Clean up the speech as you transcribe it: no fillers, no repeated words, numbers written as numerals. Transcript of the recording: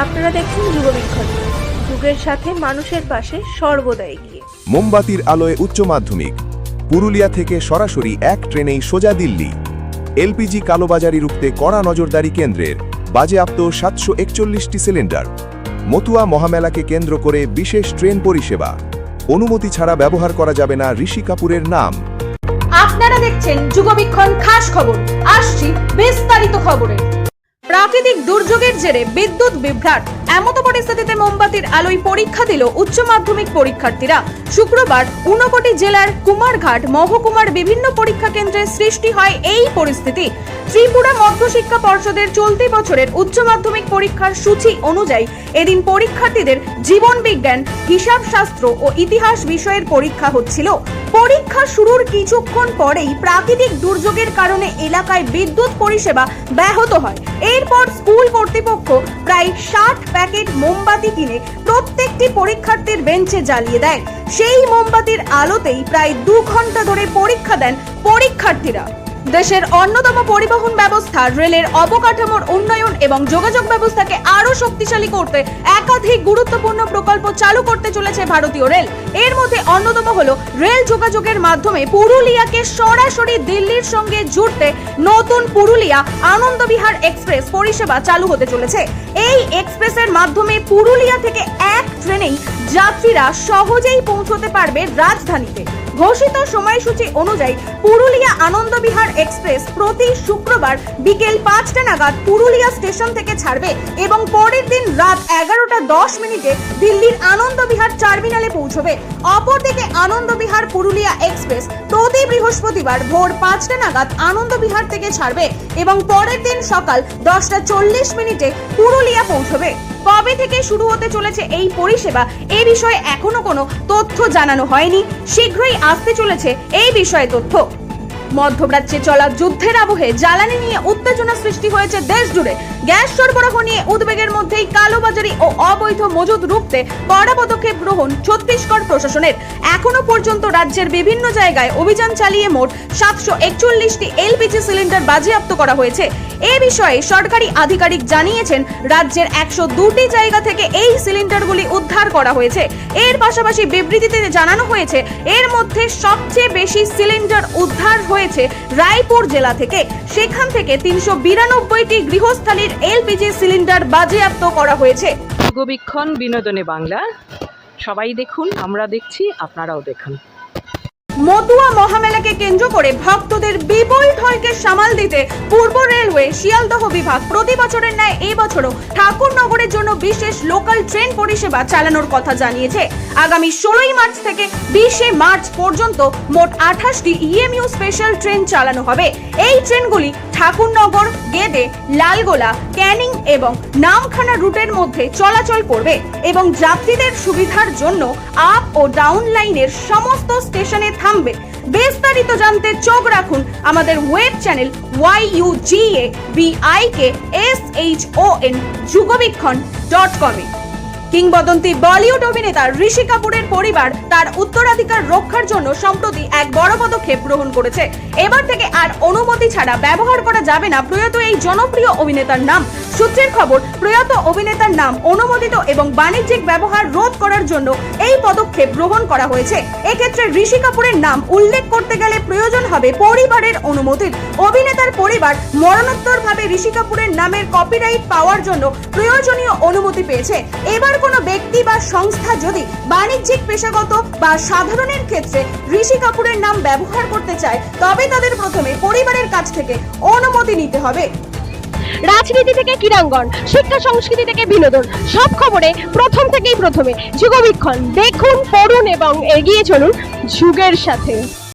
আপনারা দেখছেন যুগবীক্ষণ, যুগের সাথে মানুষের পাশে সর্বদা এগিয়ে। মোমবাতির আলোয় উচ্চ মাধ্যমিক, পুরুলিয়া থেকে সরাসরি এক ট্রেনেই সোজা দিল্লি। এলপিজি কালোবাজারি রুখতে কড়া নজরদারি কেন্দ্রের, বাজেয়াপ্ত 741টি সিলিন্ডার। মতুয়া মহামেলাকে কেন্দ্র করে বিশেষ ট্রেন পরিষেবা, অনুমতি ছাড়া ব্যবহার করা যাবে না ঋষি কাপুরের নাম। আপনারা দেখছেন যুগবীক্ষণ খাস খবর, আসছি বিস্তারিত খবরে। প্রাকৃতিক দুর্যোগের জেরে বিদ্যুৎ বিভ্রাট, এমতো পরিস্থিতিতে মোমবাতির আলোয় পরীক্ষা দিল উচ্চ মাধ্যমিক পরীক্ষার্থীরা। শুক্রবার ঊনকোটি জেলার কুমারঘাট মহকুমার বিভিন্ন পরীক্ষা কেন্দ্রে সৃষ্টি হয় এই পরিস্থিতি। ত্রিপুরা মধ্যশিক্ষা পর্ষদের চলতি বছরের উচ্চ মাধ্যমিক পরীক্ষার সূচি অনুযায়ী এদিন পরীক্ষার্থীদের জীবন বিজ্ঞান, হিসাব শাস্ত্র ও ইতিহাস বিষয়ের পরীক্ষা হচ্ছিল। পরীক্ষা শুরুর কিছুক্ষণ পরেই প্রাকৃতিক দুর্যোগের কারণে এলাকায় বিদ্যুৎ পরিষেবা ব্যাহত হয়। এরপর স্কুল কর্তৃপক্ষ প্রায় 60 প্যাকেট মোমবাতি কিনে প্রত্যেকটি পরীক্ষার্থীর বেঞ্চে জ্বালিয়ে দেয়। সেই মোমবাতির আলোতেই প্রায় 2 ঘন্টা ধরে পরীক্ষা দেন পরীক্ষার্থীরা। দেশের অন্যতম পরিবহন ব্যবস্থা রেলের অবকাঠামোর উন্নয়ন এবং যোগাযোগ ব্যবস্থাকে আরো শক্তিশালী করতে একাধিক গুরুত্বপূর্ণ প্রকল্প চালু করতে চলেছে ভারতীয় রেল। এর মধ্যে অন্যতম হলো রেল যোগাযোগের মাধ্যমে পুরুলিয়াকে সরাসরি দিল্লির সঙ্গে জুড়তে নতুন পুরুলিয়া আনন্দবিহার এক্সপ্রেস পরিষেবা চালু হতে চলেছে। এই এক্সপ্রেসের মাধ্যমে পুরুলিয়া থেকে এক ট্রেনেই যাত্রীরা সহজেই পৌঁছতে পারবে রাজধানীতে। ঘোষিত সময়সূচি অনুযায়ী পুরুলিয়া আনন্দবিহার এক্সপ্রেস প্রতি শুক্রবার বিকেল 5টা নাগাদ পুরুলিয়া স্টেশন থেকে ছাড়বে এবং পরের দিন রাত 11:10 দিল্লির আনন্দবিহার টার্মিনালে পৌঁছবে। অপরদিকে আনন্দবিহার পুরুলিয়া এক্সপ্রেস প্রতি বৃহস্পতিবার ভোর 5টা নাগাদ আনন্দবিহার থেকে ছাড়বে এবং পরের দিন সকাল 10:40 পুরুলিয়া পৌঁছবে। কবে থেকে শুরু হতে চলেছে এই পরিষেবা এ বিষয়ে এখনো কোনো তথ্য জানানো হয়নি। শীঘ্রই আসতে চলেছে এই বিষয়ে তথ্য। মধ্যপ্রাচ্যে চলা যুদ্ধের আবহে জ্বালানি নিয়ে উত্তেজনা সৃষ্টি হয়েছে দেশ জুড়ে। গ্যাস সরবরাহ নিয়ে উদ্বেগের মধ্যেই কালোবাজারি ও অবৈধ মজুদ রুখতে কড়া পদক্ষেপ গ্রহণ ছত্তিশগড় প্রশাসনের। এখনো পর্যন্ত রাজ্যের বিভিন্ন জায়গায় অভিযান চালিয়ে মোট 741টি এলপিজি সিলিন্ডার বাজেয়াপ্ত করা হয়েছে। এ বিষয়ে সরকারি আধিকারিক জানিয়েছেন, রাজ্যের 102টি জায়গা থেকে এই সিলিন্ডারগুলি উদ্ধার করা হয়েছে। এর পাশাপাশি বিবৃতিতে জানানো হয়েছে, এর মধ্যে সবচেয়ে বেশি সিলিন্ডার উদ্ধার হয়েছে রায়পুর জেলা থেকে। সেখান থেকে 392টি গৃহস্থালির এলপিজি সিলিন্ডার বাজেয়াপ্ত করা হয়েছে। যুগবীক্ষণ বিনোদনে বাংলা, সবাই দেখুন, আমরা দেখছি, আপনারাও দেখুন। মতুয়া মহামেলাকে কেন্দ্র করে ভক্তদের বিপুল ঢলকে সামাল দিতে পূর্ব রেলওয়ে শিয়ালদহ বিভাগ প্রতি বছরের ন্যায় এই বছরও ঠাকুরনগরের জন্য বিশেষ লোকাল ট্রেন পরিষেবা চালানোর কথা জানিয়েছে। আগামী 16 মার্চ থেকে 20 মার্চ পর্যন্ত মোট 28টি ইএমইউ স্পেশাল ট্রেন চালানো হবে। এই ট্রেনগুলি ঠাকুরনগর, গেদে, লালগোলা, ক্যানিং এবং নামখানা রুটের মধ্যে চলাচল করবে এবং যাত্রীদের সুবিধার জন্য আপ ও ডাউন লাইনের সমস্ত স্টেশনে থামবে। বিস্তারিত জানতে চোখ রাখুন আমাদের ওয়েব চ্যানেল YUGABIKSHON যুগবীক্ষণ.com এ। কিংবদন্তি বলিউড অভিনেতা ঋষি কাপুরের পরিবার তার উত্তরাধিকার রক্ষার জন্য সম্প্রতি এক বড় পদক্ষেপ গ্রহণ করেছে। এবার থেকে আর অনুমতি ছাড়া ব্যবহার করা যাবে না প্রয়াত এই জনপ্রিয় অভিনেতার নাম। সূত্রের খবর, প্রয়াত অভিনেতার নাম অনুমোদিত এবং বাণিজ্যিক ব্যবহার রোধ করার জন্য এই পদক্ষেপ গ্রহণ করা হয়েছে। এক্ষেত্রে ঋষি কাপুরের নাম উল্লেখ করতে গেলে প্রয়োজন হবে পরিবারের অনুমতির। অভিনেতার পরিবার মরণোত্তরভাবে ঋষি কাপুরের নামের কপিরাইট পাওয়ার জন্য প্রয়োজনীয় অনুমতি পেয়েছে। এবার কোনো ব্যক্তি বা সংস্থা যদি বাণিজ্যিক, পেশাগত বা সাধারণের ক্ষেত্রে ঋষি কাপুরের নাম ব্যবহার করতে চায় তবে তাদের প্রথমে পরিবারের কাছ থেকে অনুমতি নিতে হবে। রাজনীতি থেকে ক্রীড়াঙ্গন, শিক্ষা সংস্কৃতি থেকে বিনোদন, সব খবরে প্রথমে যুগবীক্ষণ দেখুন, পড়ুন এবং এগিয়ে চলুন যুগের সাথে।